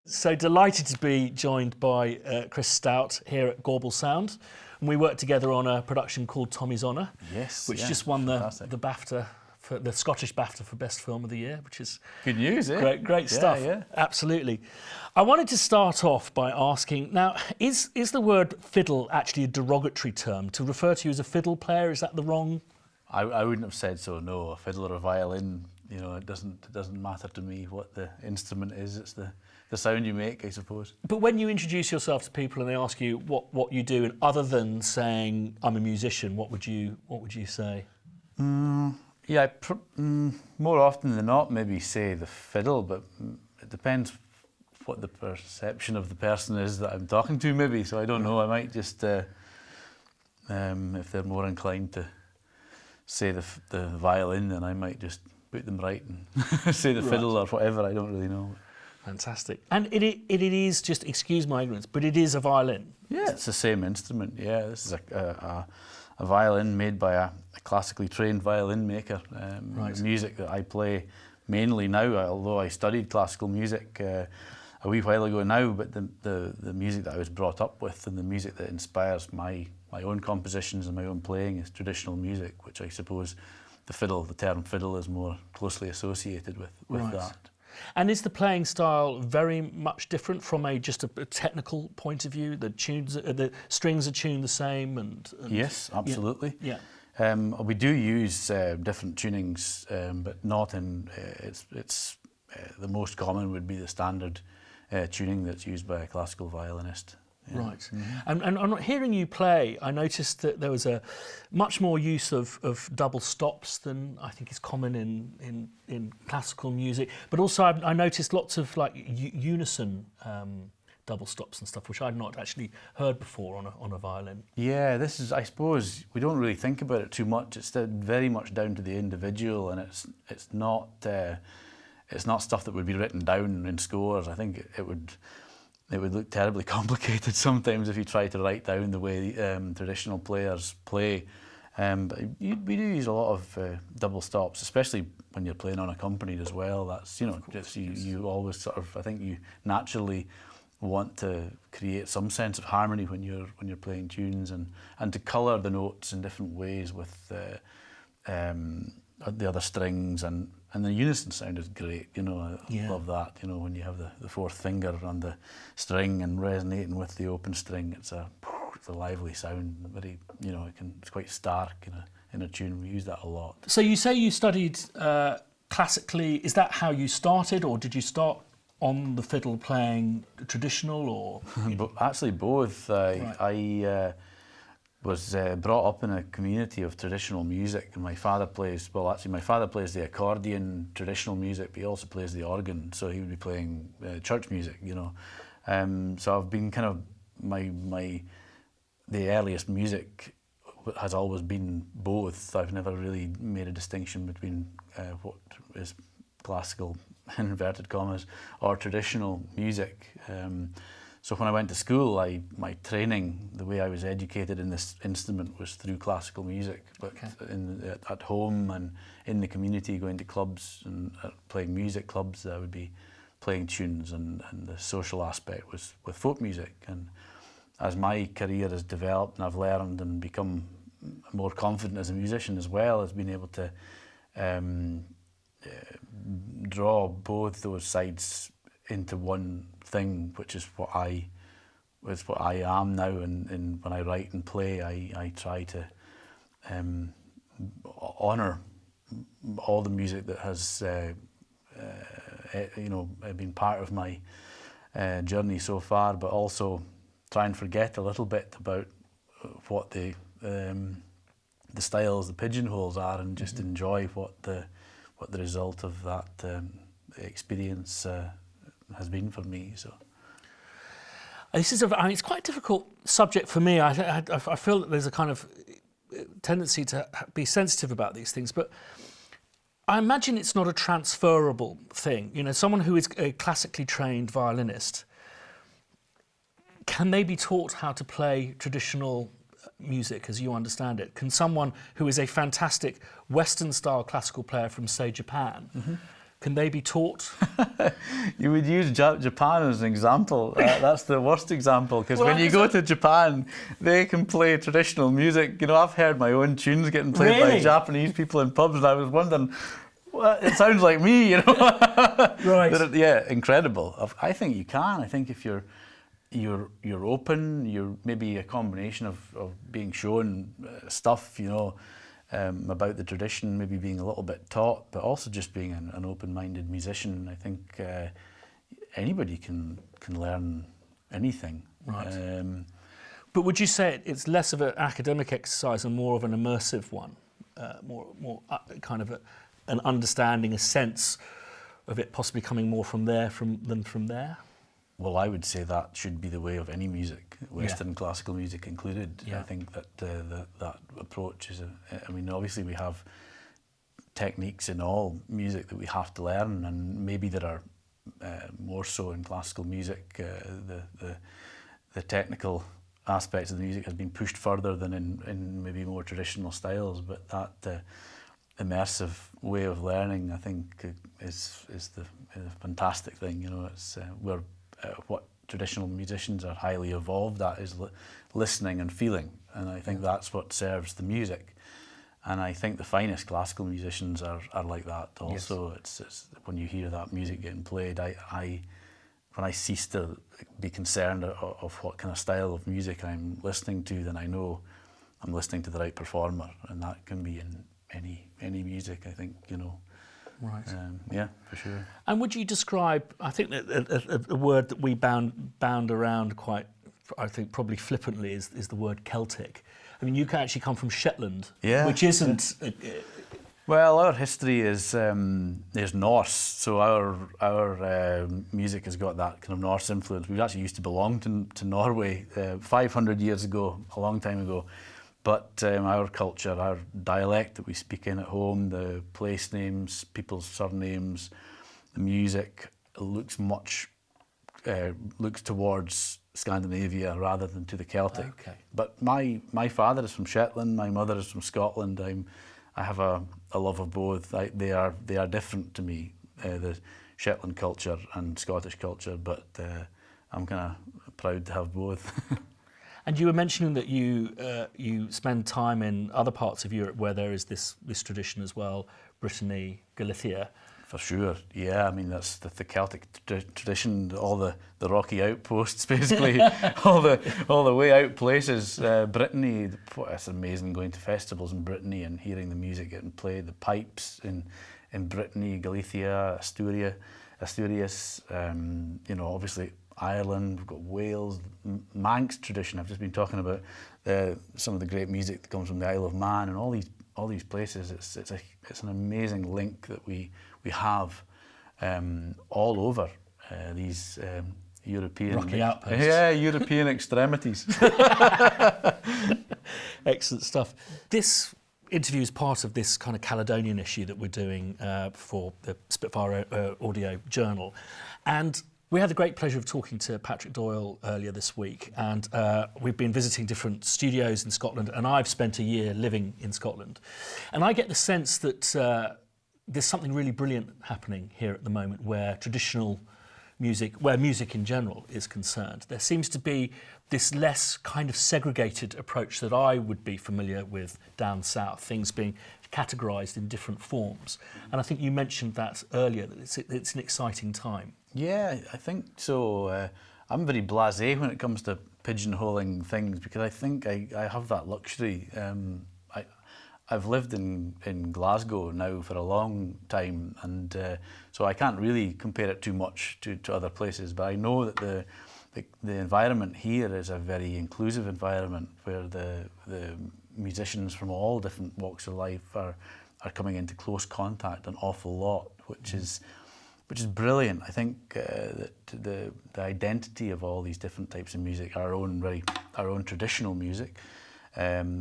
So delighted to be joined by Chris Stout here at Gorbal Sound. And we worked together on a production called Tommy's Honour, which just won the BAFTA, for the Scottish BAFTA for Best Film of the Year, which is good news, eh? Great stuff. Yeah. Absolutely. I wanted to start off by asking, now, is the word fiddle actually a derogatory term? To refer to you as a fiddle player, is that the wrong? I wouldn't have said so, no. A fiddle or a violin, you know, it doesn't matter to me what the instrument is. It's the sound you make, I suppose. But when you introduce yourself to people and they ask you what you do, and other than saying I'm a musician, what would you say? Yeah, more often than not, maybe say the fiddle, but it depends what the perception of the person is that I'm talking to, maybe. So I don't know. I might just, if they're more inclined to say the violin, then I might just put them right and say the fiddle or whatever. I don't really know. Fantastic. And it is, just excuse my ignorance, but it is a violin. Yeah, it's the same instrument. Yeah, this is a violin made by a classically trained violin maker. Music that I play mainly now, although I studied classical music a wee while ago now, but the music that I was brought up with and the music that inspires my own compositions and my own playing is traditional music, which I suppose the term fiddle is more closely associated with that. And is the playing style very much different from just a technical point of view? The strings are tuned the same, and yes, absolutely. Yeah. We do use different tunings, but not in. It's the most common would be the standard tuning that's used by a classical violinist. Yeah. Right. Mm-hmm. And hearing you play, I noticed that there was a much more use of double stops than I think is common in classical music. But also I noticed lots of like unison double stops and stuff, which I'd not actually heard before on a violin. Yeah, this is, I suppose, we don't really think about it too much. It's very much down to the individual, and it's not stuff that would be written down in scores. I think it would look terribly complicated sometimes if you try to write down the way traditional players play. But we do use a lot of double stops, especially when you're playing unaccompanied as well. That's, you know, just you always sort of, I think you naturally want to create some sense of harmony when you're playing tunes, and to colour the notes in different ways with the other strings, and the unison sound is great, you know. I love that, you know, when you have the fourth finger on the string and resonating with the open string. It's a lively sound, very, you know, it's quite stark in a tune. We use that a lot. So you say you studied classically. Is that how you started, or did you start on the fiddle playing traditional, or? Actually both. I was brought up in a community of traditional music, and my father plays the accordion, traditional music, but he also plays the organ, so he would be playing church music, you know. So I've been kind of, the earliest music has always been both. I've never really made a distinction between what is classical, in inverted commas, or traditional music. So when I went to school, my training, the way I was educated in this instrument was through classical music, but at home and in the community, going to clubs and playing music clubs, I would be playing tunes, and the social aspect was with folk music. And as my career has developed and I've learned and become more confident as a musician, as well as being able to draw both those sides into one thing, which is what I am now. And when I write and play, I try to honour all the music that has been part of my journey so far, but also try and forget a little bit about what the styles, the pigeonholes are, and just enjoy what the result of that experience has been for me. So this is it's quite a difficult subject for me. I feel that there's a kind of tendency to be sensitive about these things, but I imagine it's not a transferable thing. You know, someone who is a classically trained violinist, can they be taught how to play traditional music as you understand it? Can someone who is a fantastic Western-style classical player from, say, Japan, can they be taught? You would use Japan as an example. That's the worst example, because when you go to Japan, they can play traditional music. You know, I've heard my own tunes getting played by Japanese people in pubs, and I was wondering, well, it sounds like me, you know. Right. Yeah, incredible. I think you can. I think if you're open, you're maybe a combination of being shown stuff, you know, about the tradition, maybe being a little bit taught, but also just being an open-minded musician. I think anybody can learn anything. Right. But would you say it's less of an academic exercise and more of an immersive one, more kind of an understanding, a sense of it possibly coming more from there than from there? Well, I would say that should be the way of any music, Western classical music included. Yeah. I think that that approach is, I mean, obviously we have techniques in all music that we have to learn, and maybe there are more so in classical music. The technical aspects of the music has been pushed further than in maybe more traditional styles, but that immersive way of learning, I think, is a fantastic thing. You know, it's what traditional musicians are highly evolved at is listening and feeling, and I think that's what serves the music. And I think the finest classical musicians are like that also. Yes. It's when you hear that music getting played, when I cease to be concerned of what kind of style of music I'm listening to, then I know I'm listening to the right performer, and that can be in any music, I think, you know. Right. Yeah, for sure. And would you describe, I think that a word that we bound around quite, I think probably flippantly, is the word Celtic. I mean, you can actually come from Shetland, which isn't... Well, our history is Norse, so our music has got that kind of Norse influence. We actually used to belong to Norway 500 years ago, a long time ago. But our culture, our dialect that we speak in at home, the place names, people's surnames, the music looks towards Scandinavia rather than to the Celtic. Okay. But my father is from Shetland, my mother is from Scotland. I have a love of both. They are different to me, the Shetland culture and Scottish culture. But I'm kind of proud to have both. And you were mentioning that you spend time in other parts of Europe where there is this tradition as well, Brittany, Galicia. For sure, yeah. I mean, that's the Celtic tradition. All the rocky outposts, basically, all the way out places. Brittany, it's amazing going to festivals in Brittany and hearing the music getting played. The pipes in Brittany, Galicia, Asturias. You know, obviously Ireland. We've got Wales, Manx tradition. I've just been talking about some of the great music that comes from the Isle of Man and all these places. It's an amazing link that we have all over these European rocky outposts. Yeah, European extremities. Excellent stuff. This interview is part of this kind of Caledonian issue that we're doing for the Spitfire Audio Journal. And we had the great pleasure of talking to Patrick Doyle earlier this week, and we've been visiting different studios in Scotland, and I've spent a year living in Scotland. And I get the sense that there's something really brilliant happening here at the moment where traditional music, where music in general is concerned. There seems to be this less kind of segregated approach that I would be familiar with down south, things being categorised in different forms. And I think you mentioned that earlier, that it's an exciting time. Yeah, I think so. I'm very blasé when it comes to pigeonholing things because I think I have that luxury. I've lived in Glasgow now for a long time, and so I can't really compare it too much to other places, but I know that the environment here is a very inclusive environment where the musicians from all different walks of life are coming into close contact an awful lot, which is brilliant. I think that the identity of all these different types of music, our own traditional music,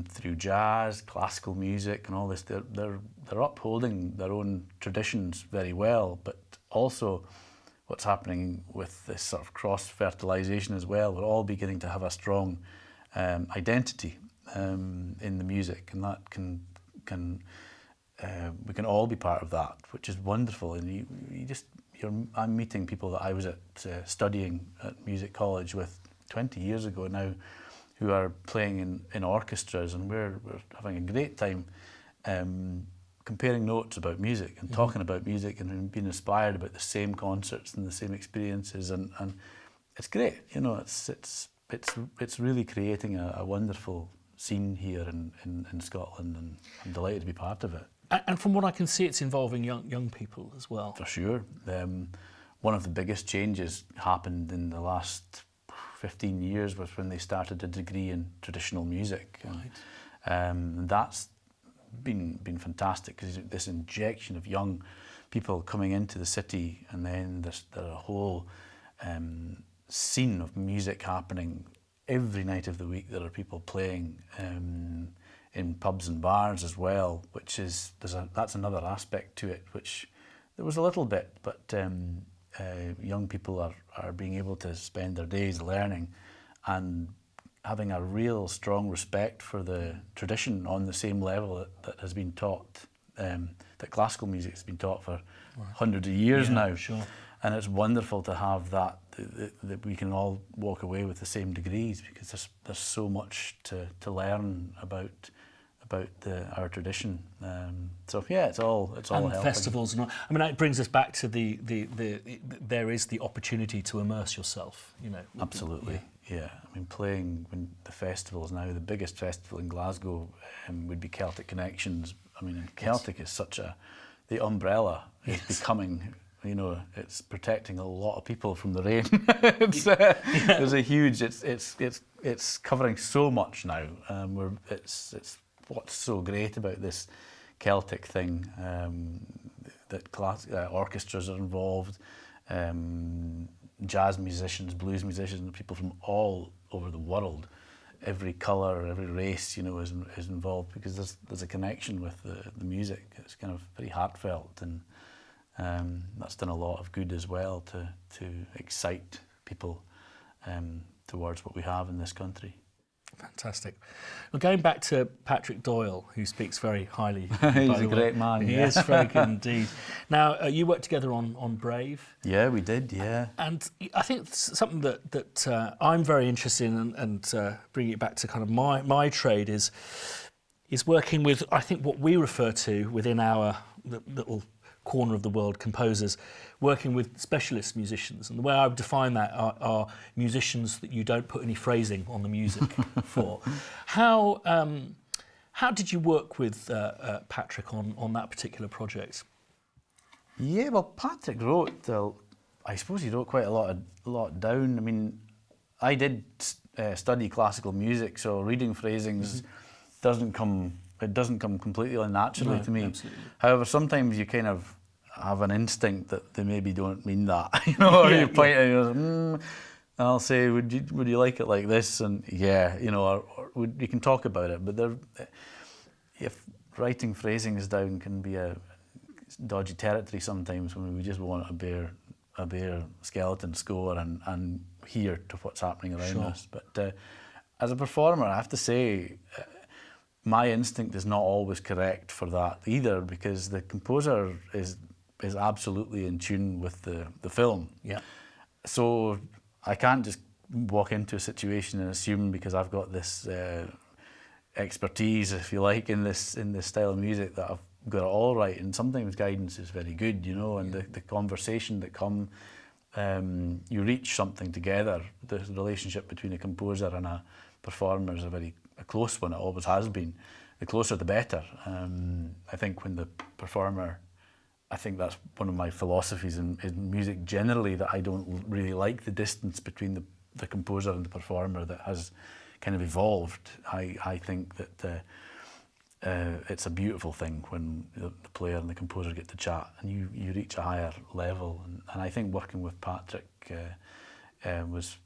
through jazz, classical music, and all this, they're upholding their own traditions very well. But also, what's happening with this sort of cross-fertilization as well, we're all beginning to have a strong identity in the music, and that we can all be part of that, which is wonderful. And I'm meeting people that I was studying at music college with 20 years ago now, who are playing in orchestras, and we're having a great time comparing notes about music and talking about music and being inspired about the same concerts and the same experiences, and it's great. You know, it's really creating a wonderful scene here in Scotland, and I'm delighted to be part of it. And from what I can see, it's involving young people as well. For sure. One of the biggest changes happened in the last 15 years was when they started a degree in traditional music. Right. That's been fantastic, because this injection of young people coming into the city, and then there's a whole scene of music happening every night of the week. There are people playing in pubs and bars as well, which is that's another aspect to it, which there was a little bit, but young people are being able to spend their days learning and having a real strong respect for the tradition on the same level that has been taught, that classical music has been taught for hundreds of years now. Sure. And it's wonderful to have that we can all walk away with the same degrees, because there's so much to learn about our tradition. So yeah, it's all helping. Festivals and all. I mean, it brings us back to there is the opportunity to immerse yourself, you know. Absolutely, yeah. I mean, playing when the festivals now, the biggest festival in Glasgow would be Celtic Connections. I mean, and Celtic is such the umbrella is becoming, you know, it's protecting a lot of people from the rain. There's a huge, it's covering so much now. It's what's so great about this Celtic thing, that orchestras are involved, jazz musicians, blues musicians, people from all over the world, every colour, every race, you know, is involved, because there's a connection with the music. It's kind of very heartfelt, and that's done a lot of good as well to excite people towards what we have in this country. Fantastic. Well, going back to Patrick Doyle, who speaks very highly. He's a great man. He is very good indeed. Now, you worked together on Brave. Yeah, we did, yeah. And I think something that I'm very interested in, and bringing it back to kind of my trade, is working with, I think, what we refer to within our little corner of the world, composers, working with specialist musicians. And the way I would define that are musicians that you don't put any phrasing on the music for. How did you work with Patrick on that particular project? Yeah, well, Patrick wrote, I suppose he wrote quite a lot down. I mean, I did study classical music, so reading phrasings doesn't come completely unnaturally to me. Absolutely. However, sometimes you kind of have an instinct that they maybe don't mean that, you know, or you point and you go, and I'll say, would you like it like this? And yeah, you know, or you can talk about it, but writing phrasings down can be a dodgy territory sometimes when we just want a bare skeleton score and hear to what's happening around us. But as a performer, I have to say, my instinct is not always correct for that either, because the composer is absolutely in tune with the film. Yeah. So I can't just walk into a situation and assume, because I've got this expertise, if you like, in this style of music, that I've got it all right. And sometimes guidance is very good, you know, and the conversation that you reach something together. The relationship between a composer and a performer is a close one. It always has been. The closer the better. I think when the performer, I think that's one of my philosophies in music generally, that I don't really like the distance between the composer and the performer that has kind of evolved. I think that it's a beautiful thing when the player and the composer get to chat and you reach a higher level. And I think working with Patrick was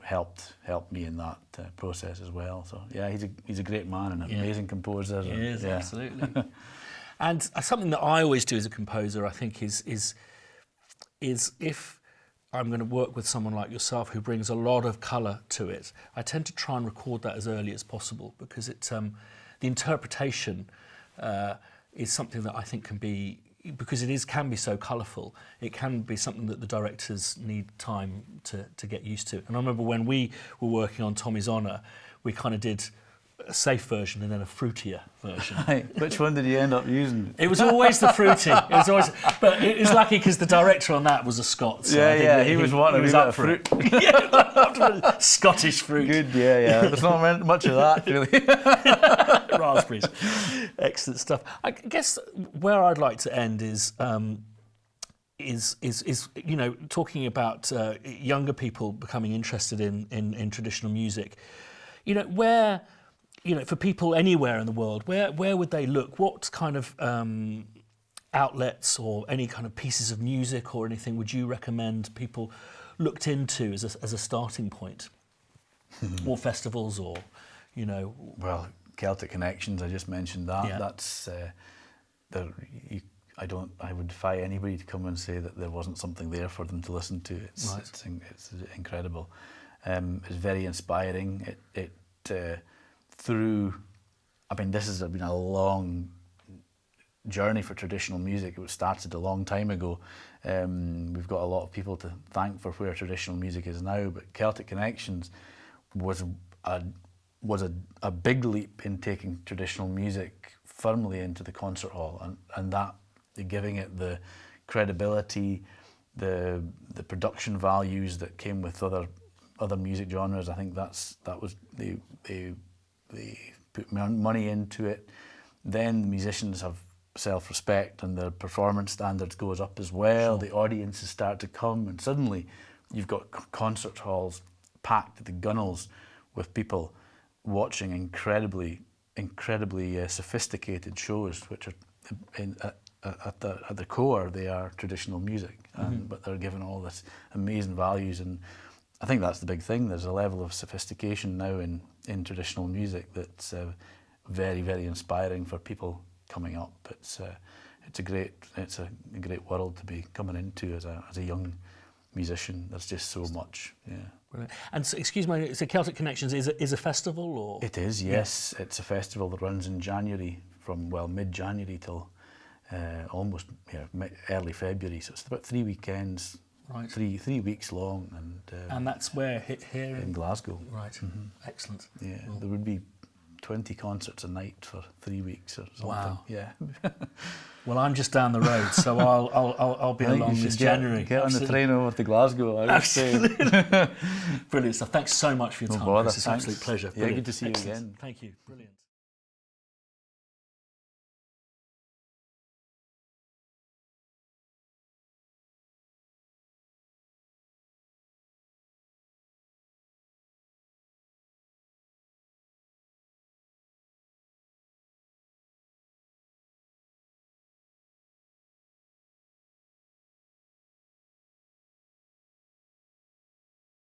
helped me in that process as well. So yeah, he's a great man and an amazing composer. He is, absolutely. And something that I always do as a composer, I think, is if I'm going to work with someone like yourself who brings a lot of colour to it, I tend to try and record that as early as possible, because the interpretation is something that I think can be, because can be so colourful, it can be something that the directors need time to get used to. And I remember when we were working on Tommy's Honour, we kind of did a safe version and then a fruitier version. Right. Which one did you end up using? It was always the fruity. But it was lucky because the director on that was a Scot. So he was wanting a bit of fruit. Scottish fruit. Good, yeah. There's not much of that, really. Raspberries. Excellent stuff. I guess where I'd like to end is you know, talking about younger people becoming interested in traditional music. You know, where, you know, for people anywhere in the world, where would they look? What kind of outlets or any kind of pieces of music or anything would you recommend people looked into as a starting point? Or festivals, or, you know? Well, Celtic Connections, I just mentioned that. Yeah. That's I would defy anybody to come and say that there wasn't something there for them to listen to. It's incredible. It's very inspiring. This has been a long journey for traditional music. It started a long time ago. We've got a lot of people to thank for where traditional music is now, but Celtic Connections was a big leap in taking traditional music firmly into the concert hall, and that giving it the credibility, the production values that came with other music genres. I think that was they put money into it. Then the musicians have self-respect and their performance standards goes up as well. Sure. The audiences start to come, and suddenly you've got concert halls packed to the gunnels with people watching incredibly sophisticated shows, which are at the core they are traditional music, but they're given all this amazing values. And I think that's the big thing. There's a level of sophistication now in traditional music that's very, very inspiring for people coming up. It's a great world to be coming into as a young musician. There's just so much. Yeah. Brilliant. And so, excuse me, so Celtic Connections is a festival, or? It is, yes. It's a festival that runs in January, from mid-January till almost early February. So it's about 3 weekends. Right. 3 weeks long, and that's where here in Glasgow. Right. Excellent. Yeah, there would be 20 concerts a night for 3 weeks or something. Wow. Yeah. Well, I'm just down the road, so I'll be along in January. Get on the train over to Glasgow. I would say. Brilliant stuff. Thanks so much for your time. No bother. It's an absolute pleasure. Brilliant. Yeah, good to see you again. Thank you. Brilliant.